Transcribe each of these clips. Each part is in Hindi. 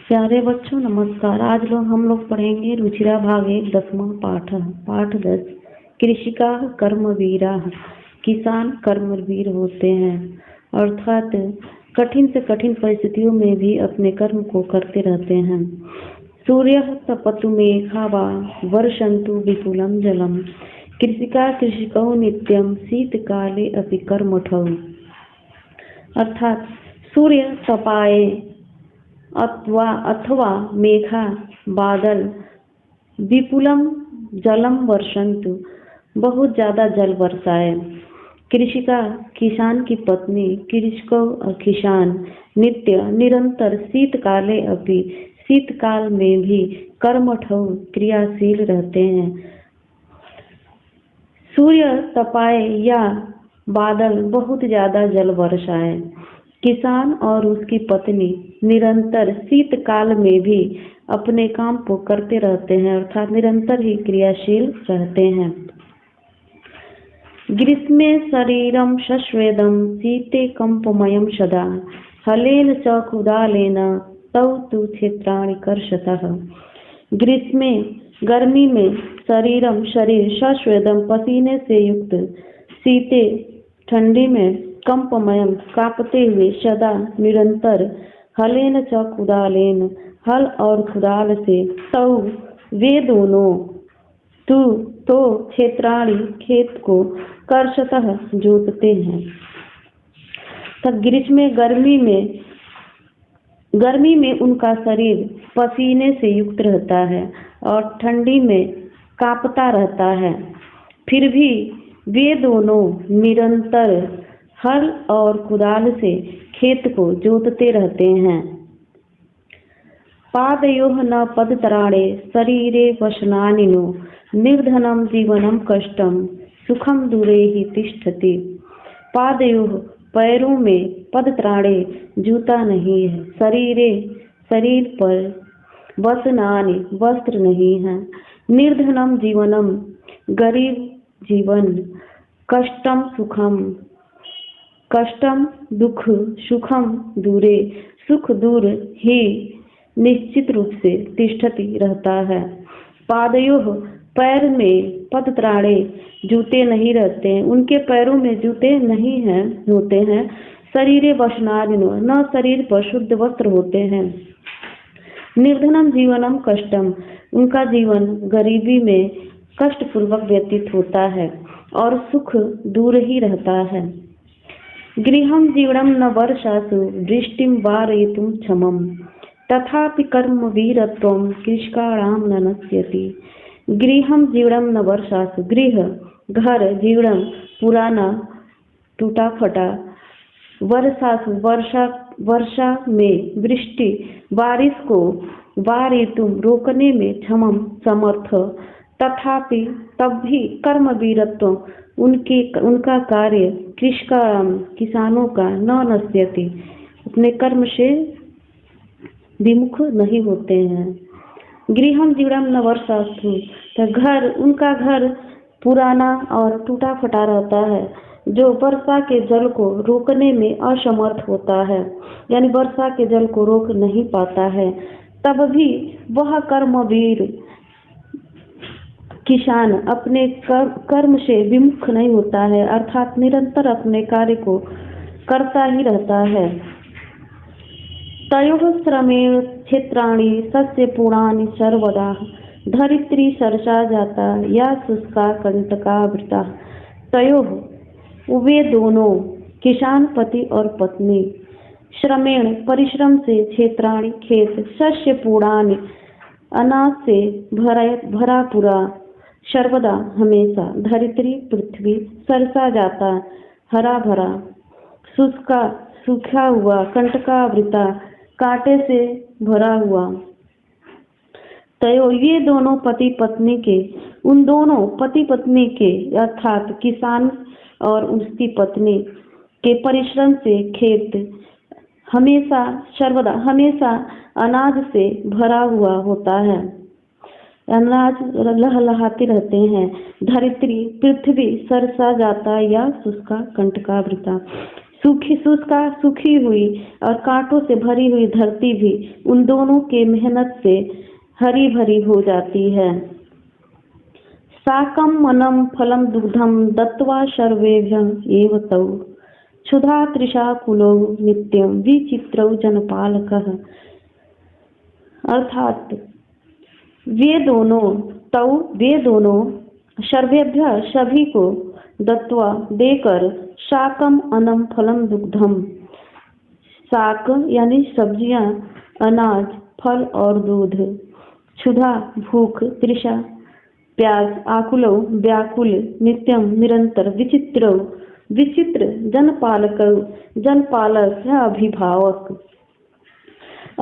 प्यारे बच्चों नमस्कार। आज हम लोग पढ़ेंगे रुचिरा भाग 1 10वां पाठ। पाठ 10 कृषिका कर्मवीरा। किसान कर्मवीर होते हैं अर्थात कठिन से कठिन परिस्थितियों में भी अपने कर्म को करते रहते हैं। सूर्य तपतु मेघा वा वर्षन्तु विपुलं जलम कृषिका कृषिकौ नित्यं शीतकाले अपि कर्मठौ। अर्थात सूर्य तपाए अथवा मेघा बादल विपुलम जलम वर्षन्तु बहुत ज्यादा जल बरसाए। कृषिका किसान की पत्नी कृषको और किसान नित्य निरंतर शीतकाले अपि शीतकाल में भी कर्मठौ क्रियाशील रहते हैं। सूर्य तपाए या बादल बहुत ज्यादा जल बरसाए। किसान और उसकी पत्नी निरंतर शीतकाल में भी अपने काम को करते रहते हैं अर्थात निरंतर ही क्रियाशील रहते हैं। ग्रीष्मे शरीरम शश्वेदम शीते कंपमयम सदा हलेन च कुदालेन तौ तु क्षेत्राणि कर्षतः। ग्रीष्मे गर्मी में शरीरम शरीर शश्वेदम पसीने से युक्त, शीते ठंडी में कंपमयम कांपते हुए, सदा निरंतर, हलेन च कुदालेन हल और कुदाल से, तौ वे दोनों, तू तो क्षेत्राणि खेत को कर्षतः जोतते हैं। तब ग्रीष्म गर्मी में उनका शरीर पसीने से युक्त रहता है और ठंडी में कांपता रहता है, फिर भी वे दोनों निरंतर हल और कुदाल से खेत को जोतते रहते हैं। पादयोः न पदतराणे शरीरे वसनानिनो निर्धनम जीवनम कष्टम सुखम दूरे ही तिष्ठति। पादयोः पैरों में पदत्राणे जूता नहीं है, शरीरे शरीर पर वसनानि वस्त्र नहीं है, निर्धनम जीवनम गरीब जीवन, कष्टम सुखम कष्टम दुख, सुखम दूरे सुख दूर ही निश्चित रूप से तिष्ठति रहता है। पादयोः पैर में पदत्राणे जूते नहीं रहते हैं, उनके पैरों में जूते नहीं हैं होते हैं। शरीरे वसनादिनो न शरीर पर शुद्ध वस्त्र होते हैं। निर्धनम जीवनम कष्टम उनका जीवन गरीबी में कष्टपूर्वक व्यतीत होता है और सुख दूर ही रहता है। गृहं जीवनं न वर्षासु वृष्टिं वारयितुं क्षमं तथापि कर्मवीरत्वं कृषकाणां न नश्यति। गृहं जीवनं न वर्षासु गृह घर जीवनं पुराना टूटा फटा, वर्षासु वर्षा में, वृष्टि बारिश को, वारयितुं रोकने में, क्षमं समर्थ, तथापि तब भी कर्मवीरत्व उनका कार्य कृषकाणां किसानों का न नश्यति अपने कर्म से विमुख नहीं होते हैं। गृहं जीवनं न वर्षासु तो उनका घर पुराना और टूटा फटा रहता है जो वर्षा के जल को रोकने में असमर्थ होता है, यानी वर्षा के जल को रोक नहीं पाता है। तब भी वह कर्मवीर किसान अपने कर्म से विमुख नहीं होता है अर्थात निरंतर अपने कार्य को करता ही रहता है। तयोः श्रमेण क्षेत्राणि सस्य पूर्णानि सर्वदा धरित्री सरसा जाता या शुष्का कंटकावृता। तयोः वे दोनों किसान पति और पत्नी श्रमेण परिश्रम से, क्षेत्राणि खेत, सस्य पूर्णानि अनाज से भरा पूरा, सर्वदा हमेशा, धरित्री पृथ्वी, सरसा जाता हरा भरा, शुष्का सूखा हुआ, कंटकावृता कांटे से भरा हुआ। तयो ये दोनों पति पत्नी के, उन दोनों पति पत्नी के अर्थात किसान और उसकी पत्नी के परिश्रम से खेत हमेशा सर्वदा हमेशा अनाज से भरा हुआ होता है, अनाज लहलहाते रहते हैं। धरित्री पृथ्वी सरसा जाता या शुष्का कंटकावृता सूखी हुई और कांटों से भरी हुई धरती भी उन दोनों के मेहनत से हरी भरी हो जाती है। साकं मनम फलम दुग्धम दत्त्वा सर्वेभ्यः एव तौ क्षुधा तृषा कुलौ नित्यं विचित्रौ जनपालकः। अर्थात वे दोनों सर्वेभ्य सभी को दत्वा देकर शाकम अनम फलम दुग्धम, शाक यानी सब्जियां, अनाज, फल और दूध, क्षुधा भूख, तृषा प्यास, आकुलौ व्याकुल, नित्यम निरंतर, विचित्र, जनपालक या अभिभावक।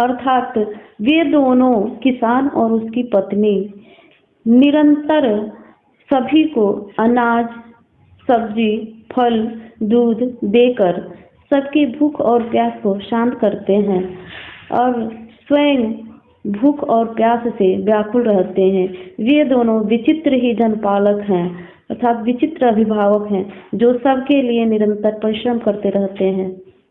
अर्थात वे दोनों किसान और उसकी पत्नी निरंतर सभी को अनाज, सब्जी, फल, दूध देकर सबकी भूख और प्यास को शांत करते हैं और स्वयं भूख और प्यास से व्याकुल रहते हैं। वे दोनों विचित्र ही जनपालक हैं, अर्थात विचित्र अभिभावक हैं जो सबके लिए निरंतर परिश्रम करते रहते हैं।